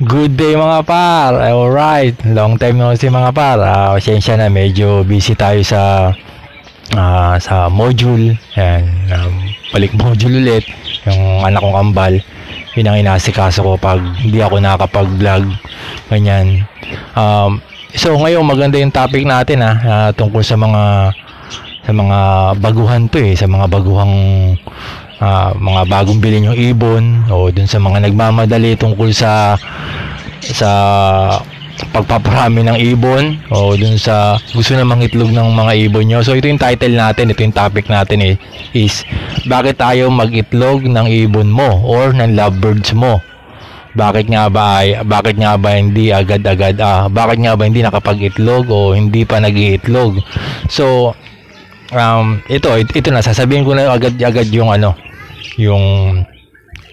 Good day mga par. Alright, long time no see mga par. Pasensya na, medyo busy tayo sa module. Yan, balik module ulit. Yung anak kong kambal, yun ang inasikaso ko pag hindi ako nakakapag-vlog. Ganyan. So ngayon maganda yung topic natin tungkol sa mga baguhan to sa mga baguhang mga bagong bilhin yung ibon o dun sa mga nagmamadali tungkol sa pagpaparami ng ibon o dun sa gusto na mangitlog ng mga ibon nyo. So ito yung title natin, ito yung topic natin is bakit tayo mag-itlog ng ibon mo or ng lovebirds mo. Bakit nga ba hindi agad-agad bakit nga ba hindi nakapag-itlog o hindi pa nag-iitlog? So ito na, sasabihin ko na agad yung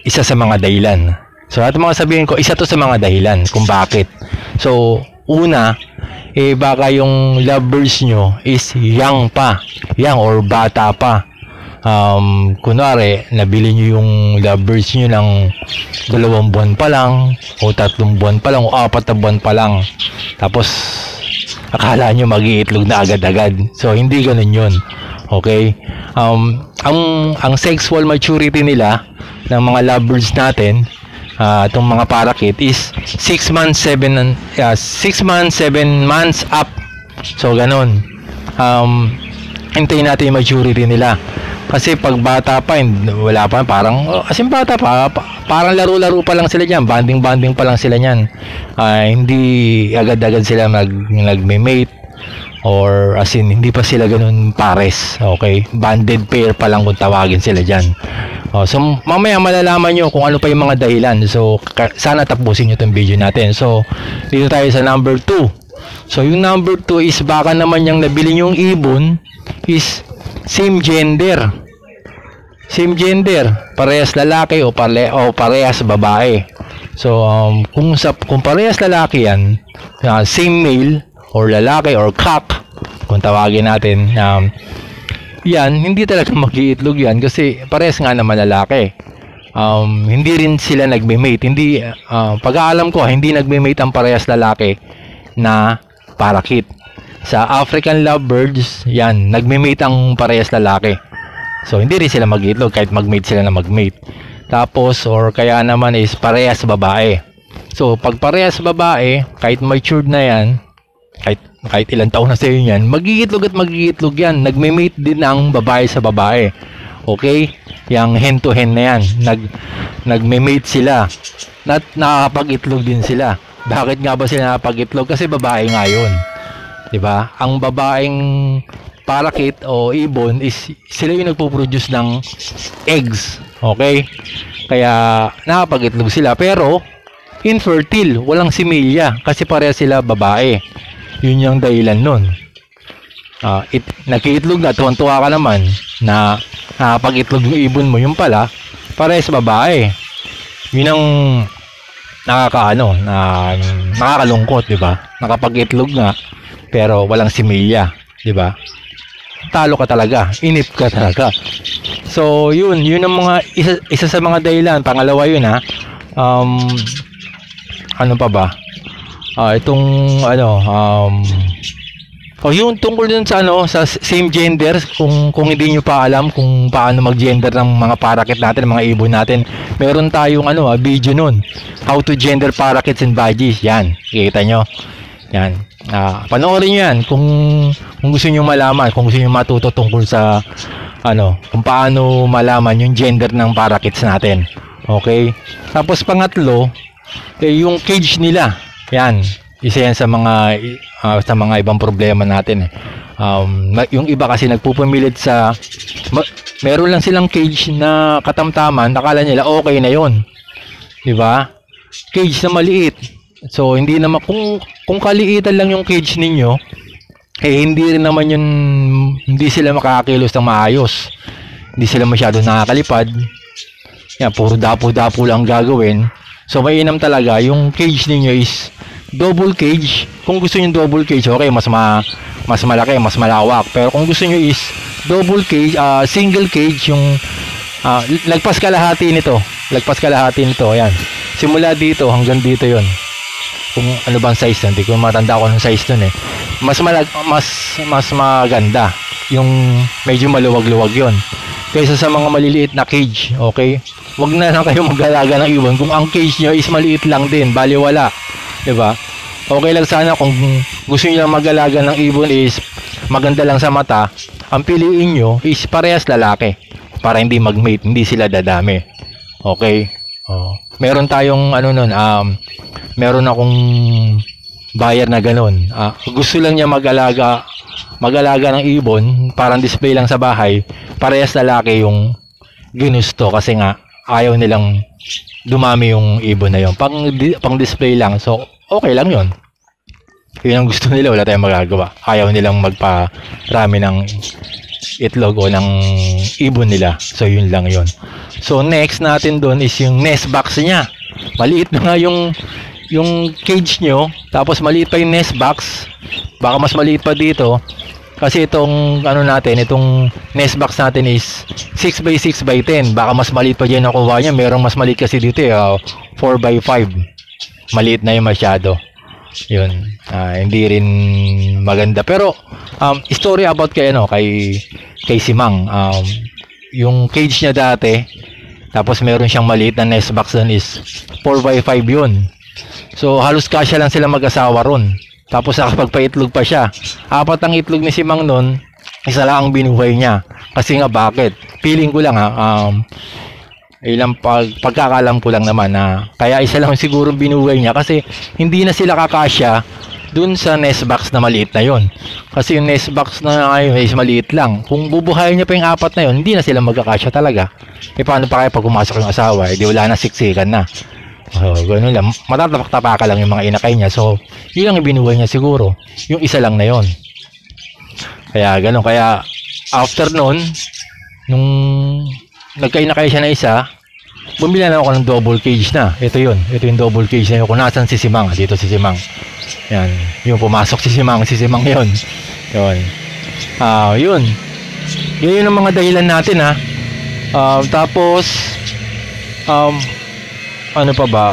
isa sa mga dahilan. So at mga sabihin ko, isa to sa mga dahilan kung bakit. So una, baka yung lovebirds nyo is young or bata pa. Kunwari, nabili nyo yung lovebirds nyo ng 2 buwan pa lang o 3 buwan pa lang o 4 na buwan pa lang. Tapos akala nyo mag-iitlog na agad-agad. So hindi ganun yun. Okay? Ang sexual maturity nila ng mga lovebirds natin, itong mga parakeet is 6 months, 7 months up. So ganun. Hintayin natin yung maturity nila. Kasi pag bata pa, wala pa, parang bata pa, parang laro-laro pa lang sila dyan, banding-banding pa lang sila dyan. Hindi agad-agad sila nagme-mate or hindi pa sila ganun pares. Okay, banded pair pa lang kung tawagin sila dyan. So mamaya malalaman nyo kung ano pa yung mga dahilan. So sana tapusin nyo itong video natin. So dito tayo sa number 2. So yung number 2 is baka naman yung nabili yung ibon is same gender, parehas lalaki o parehas babae. So kung parehas lalaki yan, same male or lalaki or cock kung tawagin natin, yan, hindi talaga mag-iitlog yan kasi parehas nga naman lalaki. Hindi rin sila nagme-mate. Pag-aalam ko, hindi nagme-mate ang parehas lalaki na parakeet. Sa African lovebirds, yan, nagme-mate ang parehas lalaki. So hindi rin sila mag-iitlog kahit mag-mate sila na mag-mate. Tapos or kaya naman is parehas babae. So pag parehas babae, kahit matured na yan, kahit ilang taon na sa iyo yan, mag-iitlog yan. Nagme-mate din ang babae sa babae. Okay? Yang hen to hen na yan. Nagme-mate sila. Nakakapag-itlog din sila. Bakit nga ba sila nakapag-itlog? Kasi babae nga yun. Diba? Ang babaeng parakeet o ibon is sila yung nagpo-produce ng eggs. Okay? Kaya nakapag-itlog sila. Pero infertile. Walang similya. Kasi pareha sila babae. Yun yung dahilan nun. Nag-iitlog na, tuwan-tuwa ka naman na nakapag-itlog yung ibon mo, yung pala parehas babae. Yun ang nakakalungkot, di ba? Nakapag-itlog nga pero walang similya, di ba? Talo ka talaga, inip ka talaga. So yun ang mga isa sa mga dahilan. Pangalawa yun ano pa ba? Yung tungkol dun sa sa same gender, kung hindi nyo pa alam kung paano mag-gender ng mga parakeet natin, mga ibon natin, meron tayong video nun, how to gender parakeets and budgies. Yan, kikita nyo yan. Panoorin nyo yan kung gusto nyo malaman, kung gusto nyo matuto tungkol sa kung paano malaman yung gender ng parakeets natin. Okay, tapos pangatlo, yung cage nila. Yan, isa yan sa mga ibang problema natin. Yung iba kasi nagpupumilit meron lang silang cage na katamtaman, nakala nila okay na yon, di ba? Cage na maliit. So hindi naman, kung kaliitan lang yung cage ninyo, hindi rin naman yun, hindi sila makakakilos ng maayos, hindi sila masyado nakakalipad. Yan, puro dapo-dapo lang gagawin. So mainam talaga yung cage ninyo is double cage. Kung gusto niyo double cage, okay, mas malaki, mas malawak. Pero kung gusto niyo is double cage, single cage, yung lagpas kalahati nito, ayan. Simula dito hanggang dito yon. Kung ano bang size nun, hindi ko matanda ko ng size nun eh. Mas maganda yung medyo maluwag-luwag yon kaysa sa mga maliliit na cage. Okay, wag na lang kayo mag-alaga ng ibon kung ang cage nyo is maliit lang din, baliwala, diba? Okay lang sana kung gusto niyo lang mag-alaga ng ibon is maganda lang sa mata, ang piliin nyo is parehas lalaki para hindi mag-mate, hindi sila dadami. Okay, meron tayong ano nun, meron akong buyer na ganun. Gusto lang niya mag-alaga ng ibon, parang display lang sa bahay, parehas lalaki yung ginusto kasi nga ayaw nilang dumami yung ibon na yun. Pang display lang, so okay lang yun. Yun ang gusto nila, wala tayong magagawa. Ayaw nilang magparami ng itlog o ng ibon nila, so yun lang yun. So next natin doon is yung nest box niya. Maliit na nga yung cage nyo, tapos maliit pa yung nest box. Baka mas maliit pa dito kasi itong ano natin, itong nest box natin is 6x6x10. Baka mas maliit pa dyan nakuha niya. Merong mas maliit kasi dito 4x5. Maliit na yung masyado. Yun, hindi rin maganda. Pero story about kay Simang, yung cage niya dati, tapos meron siyang maliit na nest box doon is 4x5 yun. So halos kasya lang sila mag-asawa ron. Tapos nakapagpaitlog pa siya. 4 ang itlog ni Simang nun, isa lang ang binuhay niya. Kasi nga bakit? Feeling ko lang ilang pagkakalam ko lang naman na kaya isa lang siguro binuhay niya kasi hindi na sila kakasya dun sa nest box na maliit na yon. Kasi yung nest box na ngayon is maliit lang. Kung bubuhayin niya pa yung 4 na yon, hindi na sila magkakasya talaga. Paano pa kaya pag pumasok yung asawa? Di wala na, siksikan na. So, gano'n lang. Matatapak-tapaka lang yung mga inakay niya. So, yun ang ibinuhay niya siguro. Yung isa lang na yon. Kaya gano'n. Kaya after nun, nung nagkainakay siya na isa, bumili na ako ng double cage na. Ito yun. Ito yung double cage na yun. Kung nasan si Simang. Dito si Simang. Yan. Yung pumasok si Simang. Si Simang yun. Yun. Yun. Yun ang mga dahilan natin tapos ano pa ba?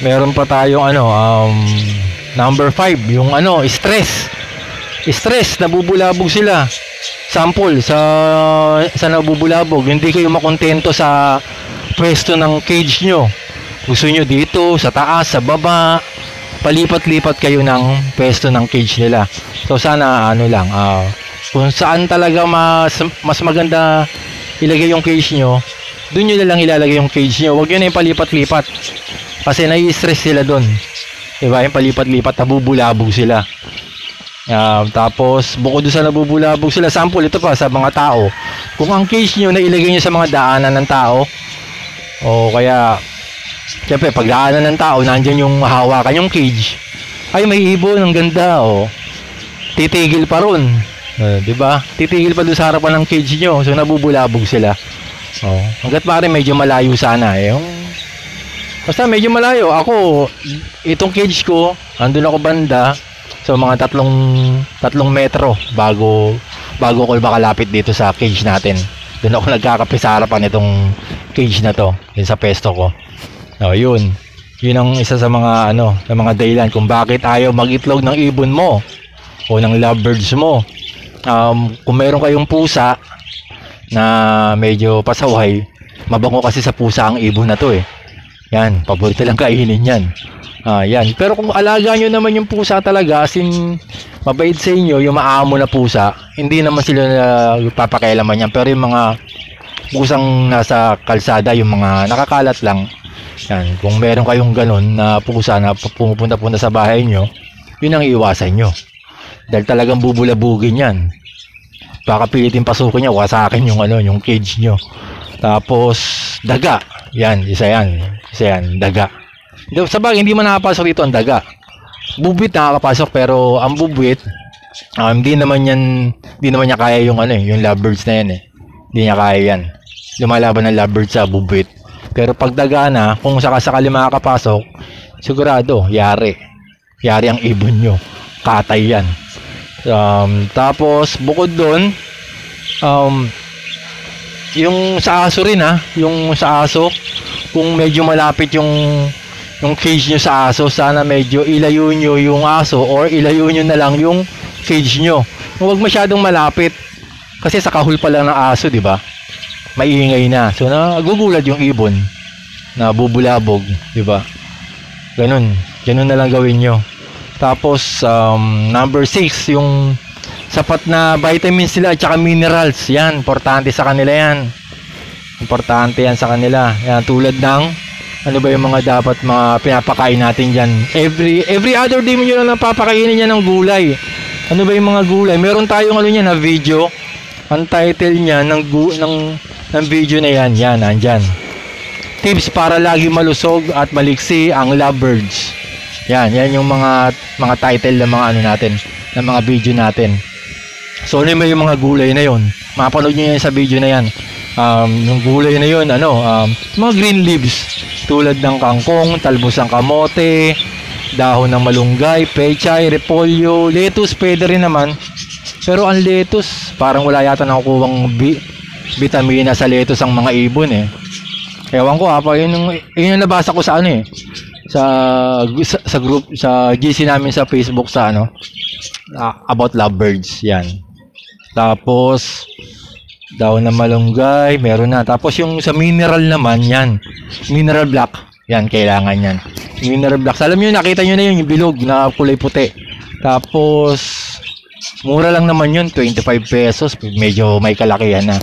Meron pa tayong number 5, yung stress. Stress, nabubulabog sila. Sample sa nabubulabog, hindi kayo makontento sa pwesto ng cage nyo. Gusto nyo dito, sa taas, sa baba, palipat-lipat kayo ng pwesto ng cage nila. So sana kung saan talaga mas maganda ilagay yung cage nyo, doon nyo na lang ilalagay yung cage nyo. Huwag nyo na yung palipat-lipat. Kasi nai-stress sila doon. Diba? Yung palipat-lipat, nabubulabog sila. Tapos, bukod doon sa nabubulabog sila, sample ito pa sa mga tao. Kung ang cage nyo na ilagay nyo sa mga daanan ng tao, o kaya, siyempre, pag daanan ng tao, nandyan yung hawakan yung cage. Ay, may ibon, ang ganda, titigil pa ron. Diba? Titigil pa doon sa harapan ng cage nyo. So, nabubulabog sila. Hanggat pare medyo malayo sana basta medyo malayo ako, itong cage ko andun ako banda so mga 3 metro bago ko makalapit dito sa cage natin. Doon ako nagkakape sa harapan itong cage na to, yun sa pesto ko. Yun ang isa sa mga sa mga dahilan kung bakit ayaw mag-itlog ng ibon mo o ng lovebirds mo. Kung meron kayong pusa na medyo pasaway, mabango kasi sa pusa ang ibon na to yan, paborito lang kainin yan. Yan. Pero kung alaga nyo naman yung pusa talaga, as in mabait sa inyo, yung maamo na pusa, hindi naman sila papakialaman yan. Pero yung mga pusang nasa kalsada, yung mga nakakalat lang, yan, kung meron kayong ganun na pusa na pumupunta-punta sa bahay nyo, yun ang iiwasan nyo. Dahil talagang bubulabugin yan. Baka pilitin pasukin niya, wasakin yung cage nyo. Tapos daga, isa yan, daga. Sa bagay, hindi man nakapasok dito ang daga. Bubwit nakakapasok, pero ang bubwit, hindi naman niya kaya yung lovebirds na yan Hindi niya kaya yan. Lumalaban ng lovebirds sa bubwit. Pero pag daga na, kung sakasakali makakapasok, sigurado, yari ang ibon nyo. Katay yan. Tapos bukod doon, yung sa aso rin yung sa aso, kung medyo malapit yung cage nyo sa aso, sana medyo ilayo nyo yung aso or ilayo nyo na lang yung cage nyo. Huwag masyadong malapit kasi sa kahul pa lang ng aso, di ba? Maingay na. So nagugulad yung ibon na bubulabog, di ba? Ganun na lang gawin nyo. Tapos number 6, yung sapat na vitamins sila at saka minerals. Yan, importante sa kanila yan. Importante yan sa kanila. Yan, tulad ng ano ba yung mga dapat mga pinapakain natin dyan. Every other day mo nyo lang napapakainin niya ng gulay. Ano ba yung mga gulay? Meron tayong ano niya na video. Ang title niya ng video na yan. Yan, nandyan. Tips para lagi malusog at maliksi ang lovebirds. Yan yung mga title ng mga ano natin, ng mga video natin. So ano yung mga gulay na yon? Mapanood niyo yan sa video na yan. Yung gulay na yon, mga green leaves tulad ng kangkong, talbos ng kamote, dahon ng malunggay, pechay, repolyo, lettuce, pwede rin naman. Pero ang lettuce, parang wala yata nakukuhang vitamina sa lettuce ang mga ibon eh. Ewan ko yun yung nabasa ko sa ano eh. Sa group, sa GC namin sa Facebook sa about lovebirds, yan. Tapos dahon ng malunggay, meron na. Tapos yung sa mineral naman, yan. Mineral black. Yan, kailangan yan. Mineral black. Alam nyo, nakita nyo na yun, yung bilog na kulay puti. Tapos, mura lang naman yun, 25 pesos. Medyo may kalakihan na.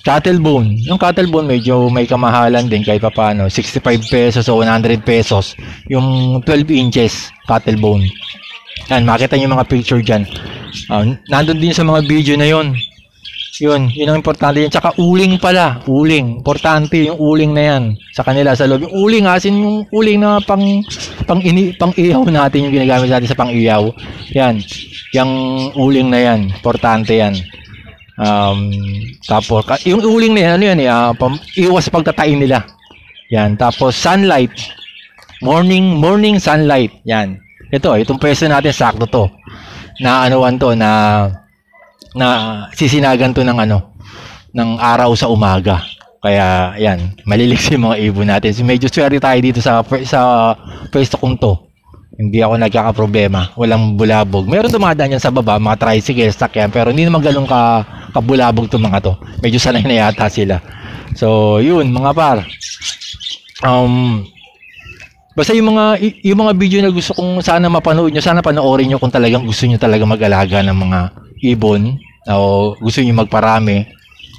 Cattle bone. Yung cattle bone, medyo may kamahalan din kahit pa paano. 65 pesos o 100 pesos. Yung 12 inches cattle bone. Yan, makita nyo yung mga picture dyan. Nandun din sa mga video na yun. Yun ang importante yan. Tsaka uling pala. Uling. Importante yung uling na yan. Sa kanila, sa loob. Yung uling, asin yung uling na pang-ihaw natin, yung ginagamit natin sa pang-ihaw. Yan. Yung uling na yan. Importante yan. Tapos, yung uling na yan, iwas sa pagtatain nila. Yan. Tapos, sunlight. Morning sunlight. Yan. Itong pwesto natin, sakto to. Na sisinagan to ng araw sa umaga. Kaya yan, maliliks yung mga ibon natin. So, medyo swerte tayo dito sa pwesto kong to. Hindi ako nagkakaproblema. Walang bulabog. Meron dumadaan yan sa baba, mga tricycle, sakyan, pero hindi naman ganun kabulabog to mga to. Medyo sanay na yata sila. So, yun mga par. Basta yung mga video na gusto kong sana mapanood nyo, sana panoorin nyo kung talagang gusto nyo talaga mag-alaga ng mga ibon o gusto nyo magparami.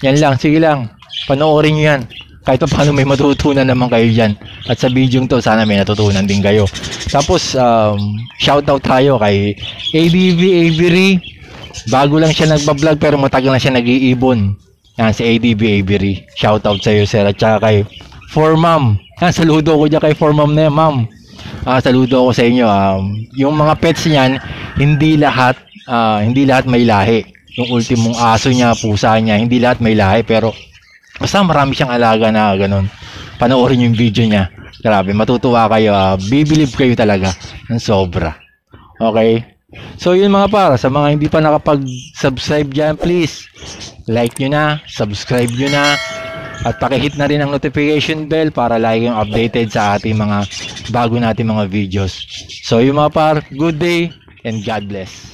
Yan lang, sige lang. Panoorin nyo yan. Kahit pa paano may matutunan naman kayo dyan. At sa video to, sana may natutunan din kayo. Tapos, shoutout tayo kay ADV Avery. Bago lang siya nagbablog pero matagal na siya nag-iibon. Yan, si ADV Avery. Shoutout sa iyo, sir. At saka kay Formam. Yan, saludo ko dyan kay Formam na yan, ma'am. Saludo ko sa inyo. Yung mga pets niyan, hindi lahat may lahi. Yung ultimong aso niya, pusa niya, hindi lahat may lahi. Pero, basta marami siyang alaga na ganun. Panoorin yung video niya. Grabe, matutuwa kayo. Bibilib kayo talaga ng sobra. Okay? So, yun mga para. Sa mga hindi pa nakapag-subscribe dyan, please, like nyo na, subscribe nyo na, at pakihit na rin ang notification bell para lagi kayong updated sa ating mga bago nating mga videos. So, yung mga par, good day and God bless.